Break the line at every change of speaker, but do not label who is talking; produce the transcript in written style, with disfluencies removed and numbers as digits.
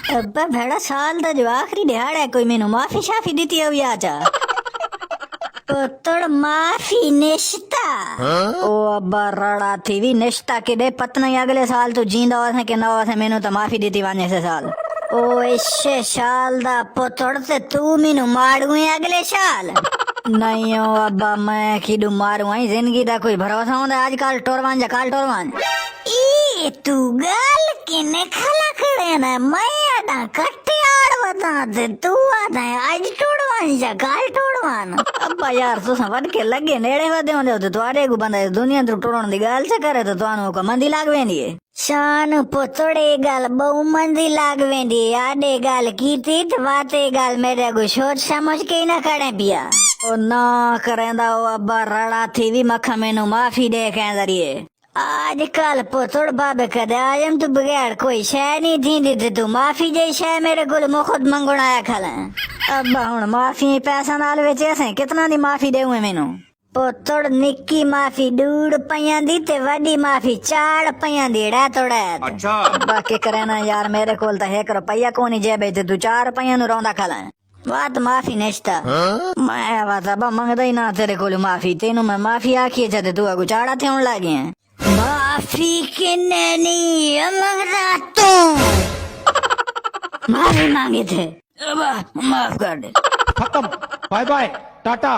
अब्बा भेड़ा साल दा जो आखिरी दिहाड़ है कोई मैनू माफी शाफी दी हुई आजा पुत्तड़ माफी निश्ता ओ अब्बा रड़ा थी भी निश्ता के दे पता नहीं अगले साल तू जींदा हो के ना हो मैनू तो माफी दी वाने से साल ओ इसे साल दा पुत्तड़ ते तू मैनू मारू अगले साल नहीं हो अब्बा मैं किडू मारू आई जिंदगी दा कोई भरोसा होंदा आजकल टोरवान जा काल टोरवान ई तू गाल किने खला खड़े ना मैं आदा कट्टे आड़ बता दे तू आदा आज टोड़वान जा काल टोड़वान अब्बा यार तू समझ के लगे नेड़े वदे होंदे तो तुम्हारे को बंदा दुनिया तो टोड़न दी गाल से करे तो तुहानू को मंदी लाग वेंदी है शान पुतड़े गाल बहु मंदी लाग वेंदी आडे गाल कीती तो वाते गाल मेरे को सोच समझ के ना करे पिया ओ ना करेंदा ओ अब्बा रड़ा थी भी मखा मैनू माफी दे के जरिए आजकल पुतड़ बाबे कदे आजम तू बगैर कोई शय नहीं थी दी तू माफी जई शय मेरे को मुखुद मंगुणाया खला अब्बा हुण माफी पैसा नाल विच असें कितना दी माफी देऊं मैनू पुतड़ निक्की माफी 2 रुपया दी ते वड्डी माफी 4 रुपया दी ड़ा तोड़ा
अच्छा
बाकी करे ना यार मेरे कोल तो 1 रुपया कोनी जेबे ते तू 4 रुपया नु रोंदा खला बात माफी नेश्ता मैं बात अब मंगदा ही ना तेरे कोल माफी तेनू मैं माफी आखी ते तू अगु चाड़ा थे होन लागे माफी किन्ने नहीं मंगदा तू माफी मांगे थे अब माफ कर दे
खत्म बाय बाय टाटा